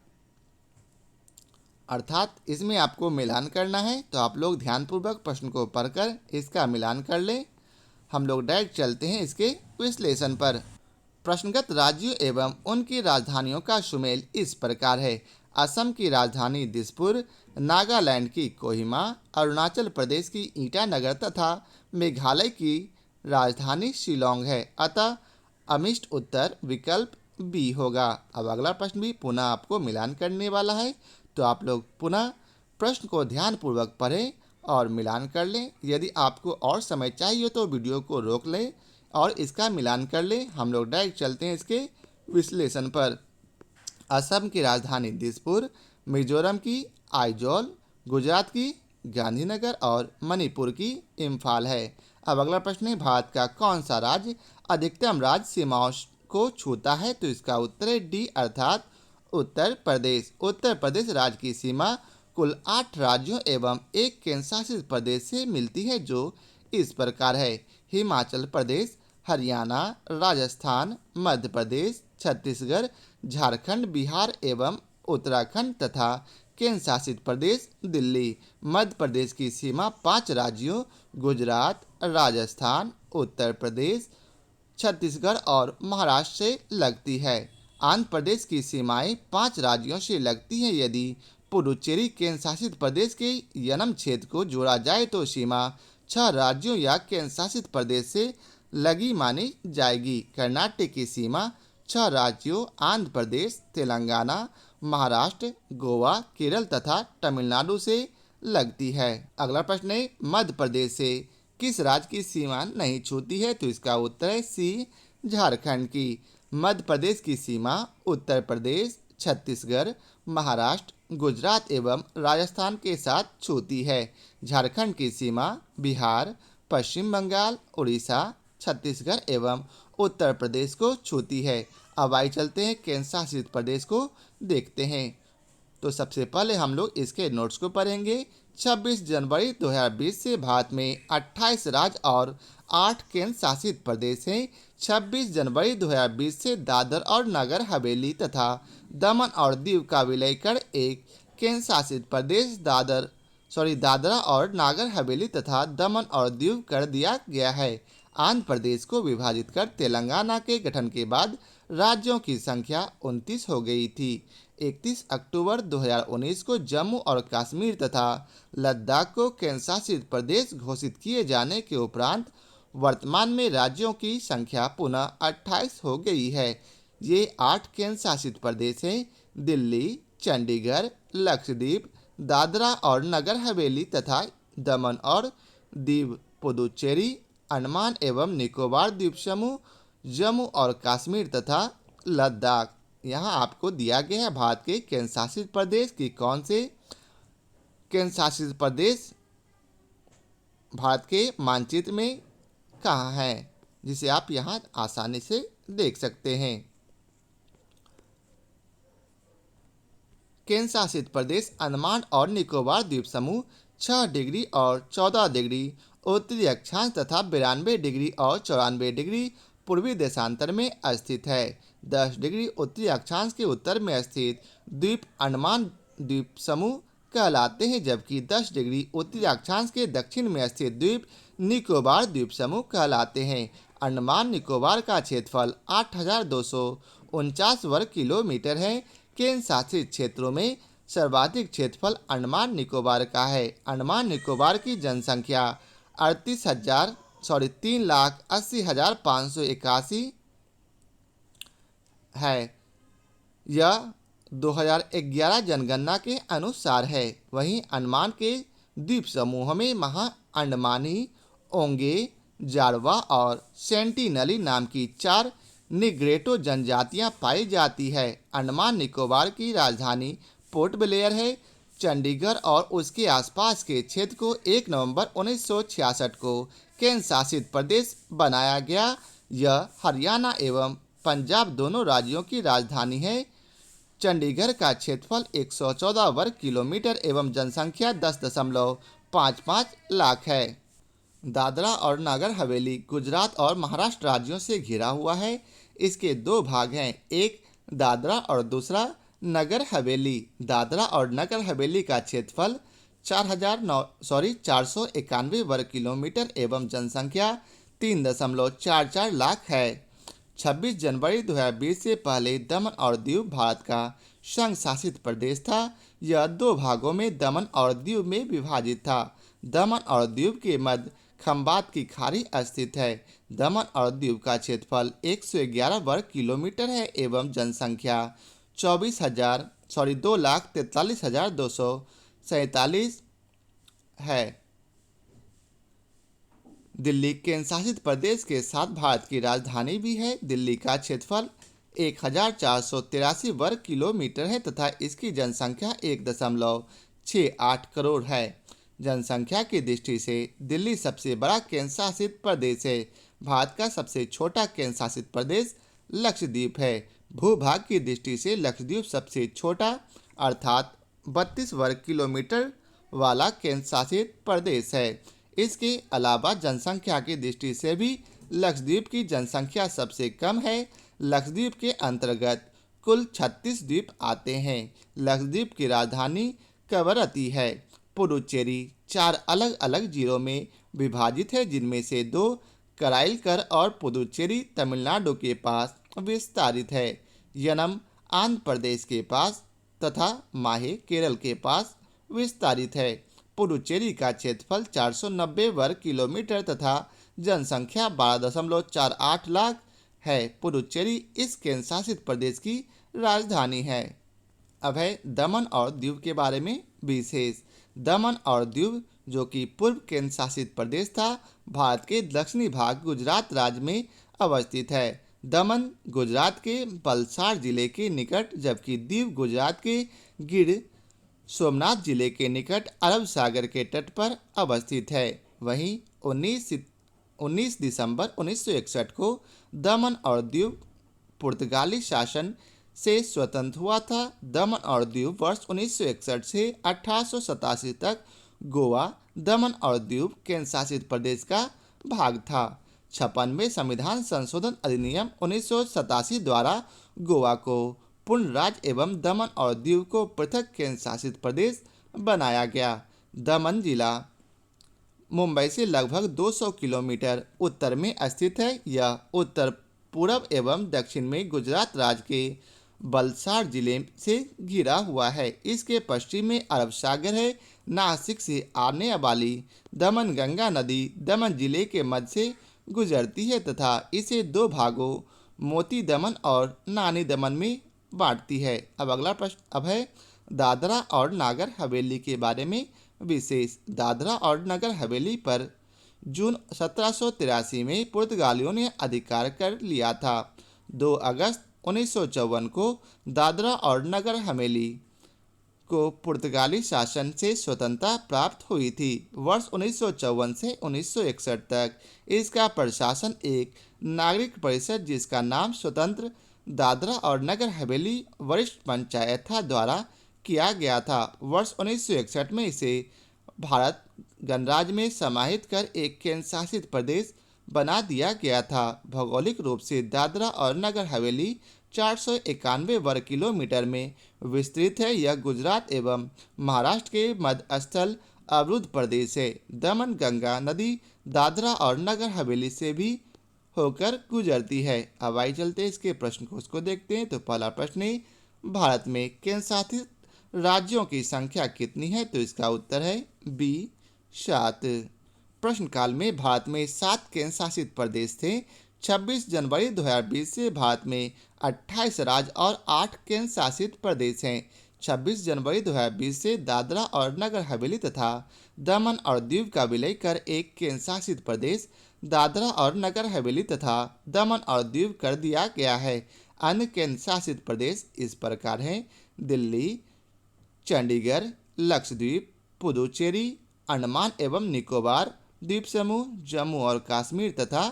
A: अर्थात इसमें आपको मिलान करना है। तो आप लोग ध्यानपूर्वक प्रश्न को पढ़कर इसका मिलान कर लें। हम लोग डायरेक्ट चलते हैं इसके विश्लेषण पर। प्रश्नगत राज्यों एवं उनकी राजधानियों का सुमेल इस प्रकार है। असम की राजधानी दिसपुर, नागालैंड की कोहिमा, अरुणाचल प्रदेश की ईटानगर तथा मेघालय की राजधानी शिलोंग है। अतः अमिष्ट उत्तर विकल्प बी होगा। अब अगला प्रश्न भी पुनः आपको मिलान करने वाला है। तो आप लोग पुनः प्रश्न को ध्यानपूर्वक पढ़ें और मिलान कर लें। यदि आपको और समय चाहिए तो वीडियो को रोक लें और इसका मिलान कर लें। हम लोग डायरेक्ट चलते हैं इसके विश्लेषण पर। असम की राजधानी दिसपुर, मिजोरम की आइजोल, गुजरात की गांधीनगर और मणिपुर की इम्फाल है। अब अगला प्रश्न है, भारत का कौन सा राज्य अधिकतम राज्य सीमाओं को छूता है? तो इसका उत्तर है डी अर्थात उत्तर प्रदेश। उत्तर प्रदेश राज्य की सीमा कुल 8 राज्यों एवं एक केंद्र शासित प्रदेश से मिलती है, जो इस प्रकार है। हिमाचल प्रदेश, हरियाणा, राजस्थान, मध्य प्रदेश, छत्तीसगढ़, झारखंड, बिहार एवं उत्तराखंड तथा केंद्र शासित प्रदेश दिल्ली। मध्य प्रदेश की सीमा 5 राज्यों गुजरात, राजस्थान, उत्तर प्रदेश, छत्तीसगढ़ और महाराष्ट्र से लगती है। आंध्र प्रदेश की सीमाएं 5 राज्यों से लगती हैं। यदि पुडुचेरी केंद्र शासित प्रदेश के यनम क्षेत्र को जोड़ा जाए तो सीमा 6 राज्यों या केंद्र शासित प्रदेश से लगी मानी जाएगी। कर्नाटक की सीमा 6 राज्यों आंध्र प्रदेश, तेलंगाना, महाराष्ट्र, गोवा, केरल तथा तमिलनाडु से लगती है। अगला प्रश्न है, मध्य प्रदेश से किस राज्य की सीमा नहीं छूती है? तो इसका उत्तर है सी झारखंड की। मध्य प्रदेश की सीमा उत्तर प्रदेश, छत्तीसगढ़, महाराष्ट्र, गुजरात एवं राजस्थान के साथ छूती है। झारखंड की सीमा बिहार, पश्चिम बंगाल, उड़ीसा, छत्तीसगढ़ एवं उत्तर प्रदेश को छूती है। अब आइए चलते हैं केंद्र शासित प्रदेश को देखते हैं। तो सबसे पहले हम लोग इसके नोट्स को पढ़ेंगे। 26 जनवरी 2020 से भारत में 28 राज्य और 8 केंद्र शासित प्रदेश हैं। 26 जनवरी 2020 से दादर और नगर हवेली तथा दमन और दीव का विलय कर एक केंद्र शासित प्रदेश दादरा और नागर हवेली तथा दमन और दीव कर दिया गया है। आंध्र प्रदेश को विभाजित कर तेलंगाना के गठन के बाद राज्यों की संख्या 29 हो गई थी। 31 अक्टूबर 2019 को जम्मू और कश्मीर तथा लद्दाख को केंद्र शासित प्रदेश घोषित किए जाने के उपरांत वर्तमान में राज्यों की संख्या पुनः 28 हो गई है। ये 8 केंद्र शासित प्रदेश हैं: दिल्ली, चंडीगढ़, लक्षद्वीप, दादरा और नगर हवेली तथा दमन और दीव, पुदुचेरी, अंडमान एवं निकोबार द्वीप समूह, जम्मू और कश्मीर तथा लद्दाख। यहाँ आपको दिया गया है भारत के केंद्र शासित प्रदेश की कौन से केंद्र शासित प्रदेश भारत के मानचित्र में कहाँ है, जिसे आप यहाँ आसानी से देख सकते हैं। केंद्र शासित प्रदेश अंडमान और निकोबार द्वीप समूह 6 डिग्री और 14 डिग्री उत्तरी अक्षांश तथा 92 डिग्री और 94 डिग्री पूर्वी देशांतर में स्थित है। 10 डिग्री उत्तरी अक्षांश के उत्तर में स्थित द्वीप अंडमान द्वीप समूह कहलाते हैं, जबकि 10 डिग्री उत्तरी अक्षांश के दक्षिण में स्थित द्वीप निकोबार द्वीप समूह कहलाते हैं। अंडमान निकोबार का क्षेत्रफल 8,249 वर्ग किलोमीटर है। केंद्र शासित क्षेत्रों में सर्वाधिक क्षेत्रफल अंडमान निकोबार का है। अंडमान निकोबार की जनसंख्या 3,80,581 है। यह 2011 जनगणना के अनुसार है। वहीं अंडमान के द्वीप समूह में महा अंडमानी, ओंगे, जारवा और सेंटिनली नाम की 4 निग्रेटो जनजातियां पाई जाती है। अंडमान निकोबार की राजधानी पोर्ट ब्लेयर है। चंडीगढ़ और उसके आसपास के क्षेत्र को 1 नवंबर 1966 को केंद्र शासित प्रदेश बनाया गया। यह हरियाणा एवं पंजाब दोनों राज्यों की राजधानी है। चंडीगढ़ का क्षेत्रफल 114 वर्ग किलोमीटर एवं जनसंख्या 10.55 लाख है। दादरा और नगर हवेली गुजरात और महाराष्ट्र राज्यों से घिरा हुआ है। इसके दो भाग हैं, एक दादरा और दूसरा नगर हवेली। दादरा और नगर हवेली का क्षेत्रफल 491 वर्ग किलोमीटर एवं जनसंख्या 3.44 लाख है। 26 जनवरी 2020 से पहले दमन और दीव भारत का संघ शासित प्रदेश था। यह दो भागों में दमन और दीव में विभाजित था। दमन और दीव के मध्य खंबात की खाड़ी स्थित है। दमन और दीव का क्षेत्रफल 111 वर्ग किलोमीटर है एवं जनसंख्या 2,43,247 है। दिल्ली केंद्र शासित प्रदेश के साथ भारत की राजधानी भी है। दिल्ली का क्षेत्रफल 1,483 वर्ग किलोमीटर है तथा इसकी जनसंख्या 1.68 करोड़ है। जनसंख्या की दृष्टि से दिल्ली सबसे बड़ा केंद्र शासित प्रदेश है। भारत का सबसे छोटा केंद्र शासित प्रदेश लक्षद्वीप है। भूभाग की दृष्टि से लक्षद्वीप सबसे छोटा अर्थात 32 वर्ग किलोमीटर वाला केंद्र शासित प्रदेश है। इसके अलावा जनसंख्या की दृष्टि से भी लक्षद्वीप की जनसंख्या सबसे कम है। लक्षद्वीप के अंतर्गत कुल 36 द्वीप आते हैं। लक्षद्वीप की राजधानी कवरत्ती है। पुडुचेरी 4 अलग अलग जिलों में विभाजित है, जिनमें से 2 कराइलकर और पुडुचेरी तमिलनाडु के पास विस्तारित है। यनम आंध्र प्रदेश के पास तथा माहे केरल के पास विस्तारित है। पुडुचेरी का क्षेत्रफल 490 वर्ग किलोमीटर तथा जनसंख्या 12.48 लाख है। पुडुचेरी इस केंद्र शासित प्रदेश की राजधानी है। अब है दमन और दीव के बारे में विशेष। दमन और दीव जो कि पूर्व केंद्र शासित प्रदेश था, भारत के दक्षिणी भाग गुजरात राज्य में अवस्थित है। दमन गुजरात के वलसाड जिले के निकट जबकि दीव गुजरात के गिर सोमनाथ जिले के निकट अरब सागर के तट पर अवस्थित है। वहीं 19 दिसंबर 1961 को दमन और दीव पुर्तगाली शासन से स्वतंत्र हुआ था। दमन और दीव वर्ष 1961 से 1887 तक गोवा, दमन और दीव केंद्र शासित प्रदेश का भाग था। 56वें संविधान संशोधन अधिनियम 1987 द्वारा गोवा को पूर्ण राज्य एवं दमन और दीव को पृथक केंद्र शासित प्रदेश बनाया गया। दमन जिला मुंबई से लगभग 200 किलोमीटर उत्तर में स्थित है। यह उत्तर पूर्व एवं दक्षिण में गुजरात राज्य के वलसाड जिले से घिरा हुआ है। इसके पश्चिम में अरब सागर है। नासिक से आने वाली दमन गंगा नदी दमन जिले के मध्य से गुजरती है तथा इसे 2 भागों मोती दमन और नानी दमन में बांटती है। अब अगला प्रश्न अब है दादरा और नगर हवेली के बारे में विशेष। दादरा और नगर हवेली पर जून 1783 में पुर्तगालियों ने अधिकार कर लिया था। 2 अगस्त 1954 को दादरा और नगर हवेली को पुर्तगाली शासन से स्वतंत्रता प्राप्त हुई थी। वर्ष 1954 से 1961 तक इसका प्रशासन एक नागरिक परिषद जिसका नाम स्वतंत्र दादरा और नगर हवेली वरिष्ठ पंचायत द्वारा किया गया था। वर्ष 1961 में इसे भारत गणराज्य में समाहित कर एक केंद्र शासित प्रदेश बना दिया गया था। भौगोलिक रूप से दादरा और नगर हवेली 491 वर्ग किलोमीटर में विस्तृत है। यह गुजरात एवं महाराष्ट्र के मध्य स्थल अवरुद्ध प्रदेश है। दमन गंगा नदी दादरा और नगर हवेली से भी होकर गुजरती है। अब आइए चलते इसके प्रश्न को उसको देखते हैं। तो पहला प्रश्न है, भारत में केंद्र शासित राज्यों की संख्या कितनी है? तो इसका उत्तर है बी 7। प्रश्नकाल में भारत में 7 केंद्र शासित प्रदेश थे। 26 जनवरी 2020 से भारत में 28 राज्य और 8 केंद्र शासित प्रदेश हैं। 26 जनवरी 2020 से दादरा और नगर हवेली तथा दमन और दीव का विलय कर एक केंद्र शासित प्रदेश दादरा और नगर हवेली तथा दमन और दीव कर दिया गया है। अन्य केंद्र शासित प्रदेश इस प्रकार हैं: दिल्ली, चंडीगढ़, लक्षद्वीप, पुदुचेरी, अंडमान एवं निकोबार द्वीप समूह, जम्मू और कश्मीर तथा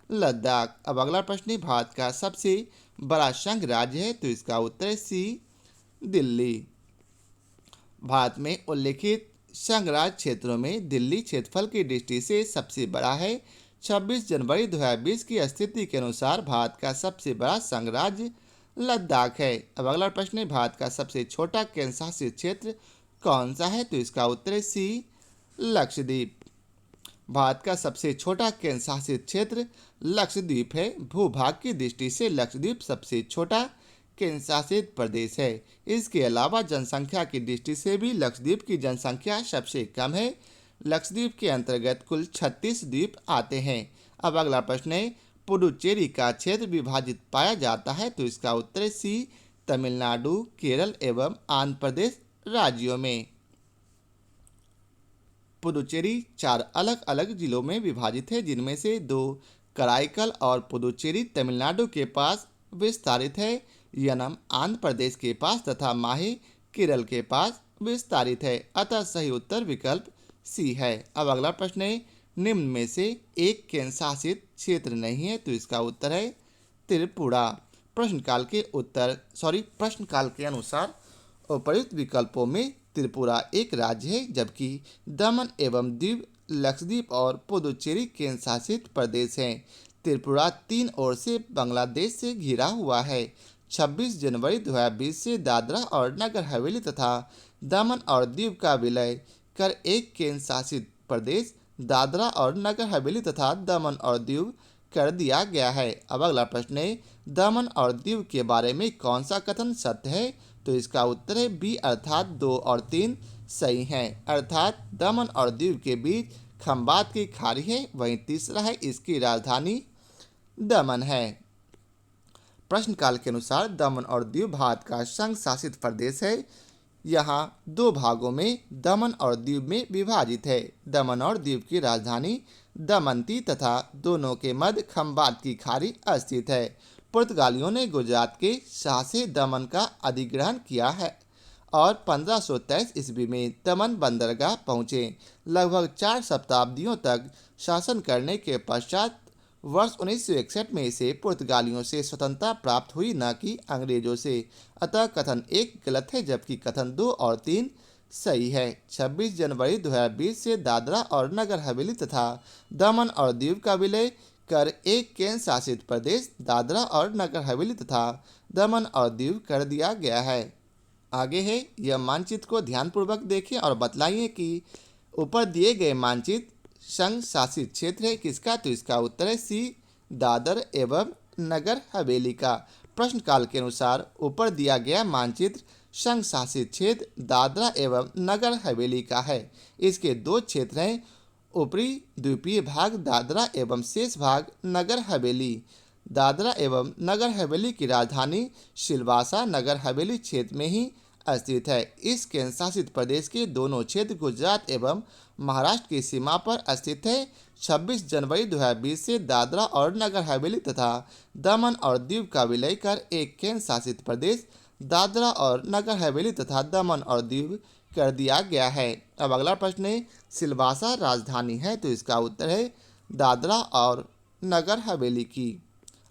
A: लद्दाख। अब अगला प्रश्न है, भारत का सबसे बड़ा संघ राज्य है, तो इसका उत्तर है सी, दिल्ली। भारत में उल्लिखित संघ राज्य क्षेत्रों में दिल्ली क्षेत्रफल की दृष्टि से सबसे बड़ा है। 26 जनवरी 2020 की स्थिति के अनुसार भारत का सबसे बड़ा संघ राज्य लद्दाख है। अब अगला प्रश्न है, भारत का सबसे छोटा केंद्र शासित क्षेत्र कौन सा है, तो इसका उत्तर है सी, लक्षद्वीप। भारत का सबसे छोटा केंद्र शासित क्षेत्र लक्षद्वीप है। भूभाग की दृष्टि से लक्षद्वीप सबसे छोटा केंद्र शासित प्रदेश है। इसके अलावा जनसंख्या की दृष्टि से भी लक्षद्वीप की जनसंख्या सबसे कम है। लक्षद्वीप के अंतर्गत कुल 36 द्वीप आते हैं। अब अगला प्रश्न है, पुडुचेरी का क्षेत्र विभाजित पाया जाता है, तो इसका उत्तर है सी, तमिलनाडु, केरल एवं आंध्र प्रदेश राज्यों में। पुडुचेरी 4 अलग अलग जिलों में विभाजित है, जिनमें से 2 कराईकल और पुडुचेरी तमिलनाडु के पास विस्तारित है, यनम आंध्र प्रदेश के पास तथा माही केरल के पास विस्तारित है। अतः सही उत्तर विकल्प सी है। अब अगला प्रश्न है, निम्न में से एक केंद्र शासित क्षेत्र नहीं है, तो इसका उत्तर है त्रिपुरा। प्रश्नकाल के अनुसार उपर्युक्त विकल्पों में त्रिपुरा एक राज्य है, जबकि दमन एवं दीव, लक्षद्वीप और पुदुचेरी केंद्र शासित प्रदेश हैं। त्रिपुरा 3 ओर से बांग्लादेश से घिरा हुआ है। 26 जनवरी 2020 से दादरा और नगर हवेली तथा दमन और दीव का विलय कर एक केंद्र शासित प्रदेश दादरा और नगर हवेली तथा दमन और दीव कर दिया गया है। अब अगला प्रश्न है, दमन और दीव के बारे में कौन सा कथन सत्य है, तो इसका उत्तर है बी, अर्थात 2 और 3 सही हैं। अर्थात दमन और दीव के बीच खंबात की खाड़ी है। वहीं तीसरा है, इसकी राजधानी दमन है। प्रश्नकाल के अनुसार दमन और दीव भारत का संघ शासित प्रदेश है। यहाँ 2 भागों में दमन और दीव में विभाजित है। दमन और दीव की राजधानी दमनती तथा दोनों के मध्य खंबात की खाड़ी स्थित है। पुर्तगालियों ने गुजरात के शाह से दमन का अधिग्रहण किया है और 1523 ईस्वी में दमन बंदरगाह पहुँचे। लगभग 4 शताब्दियों तक शासन करने के पश्चात वर्ष 1961 में इसे पुर्तगालियों से स्वतंत्रता प्राप्त हुई, न कि अंग्रेजों से। अतः कथन 1 गलत है, जबकि कथन 2 और 3 सही है। 26 जनवरी 2020 से दादरा और नगर हवेली तथा दमन और दीव का विलय कर एक केंद्र शासित प्रदेश दादरा और नगर हवेली तथा दमन और दीव कर दिया गया है। आगे है, यह मानचित्र को ध्यानपूर्वक देखें और बतलाइए कि ऊपर दिए गए मानचित्र संघ शासित क्षेत्र है किसका, तो इसका उत्तर है सी, दादर एवं नगर हवेली का। प्रश्नकाल के अनुसार ऊपर दिया गया मानचित्र संघ शासित क्षेत्र दादरा एवं नगर हवेली का है। इसके 2 क्षेत्र हैं, ऊपरी द्वीपीय भाग दादरा एवं शेष भाग नगर हवेली। दादरा एवं नगर हवेली की राजधानी सिलवासा नगर हवेली क्षेत्र में ही स्थित है। इस केंद्र शासित प्रदेश के दोनों क्षेत्र गुजरात एवं महाराष्ट्र की सीमा पर स्थित है। 26 जनवरी 2020 से दादरा और नगर हवेली तथा दमन और दीव का विलय कर एक केंद्र शासित प्रदेश दादरा और नगर हवेली तथा दमन और दीव कर दिया गया है। अब अगला प्रश्न है, सिलवासा राजधानी है, तो इसका उत्तर है दादरा और नगर हवेली की।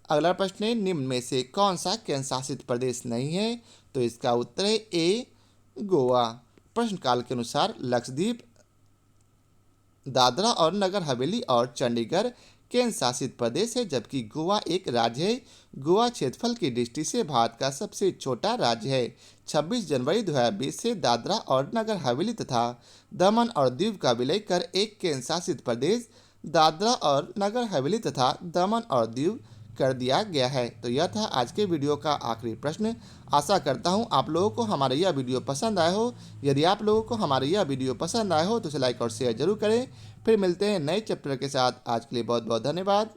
A: अगला प्रश्न है, निम्न में से कौन सा केंद्र शासित प्रदेश नहीं है, तो इसका उत्तर है ए, गोवा। प्रश्नकाल के अनुसार लक्षद्वीप, दादरा और नगर हवेली और चंडीगढ़ केंद्र शासित प्रदेश है, जबकि गोवा एक राज्य है। गोवा क्षेत्रफल की दृष्टि से भारत का सबसे छोटा राज्य है। 26 जनवरी 2020 से दादरा और नगर हवेली तथा दमन और दीव का विलय कर एक केंद्र शासित प्रदेश दादरा और नगर हवेली तथा दमन और दीव कर दिया गया है। तो यह था आज के वीडियो का आखिरी प्रश्न। आशा करता हूं आप लोगों को हमारा यह वीडियो पसंद आया हो। यदि आप लोगों को हमारा यह वीडियो पसंद आया हो तो इसे लाइक और शेयर जरूर करें। फिर मिलते हैं नए चैप्टर के साथ। आज के लिए बहुत बहुत धन्यवाद।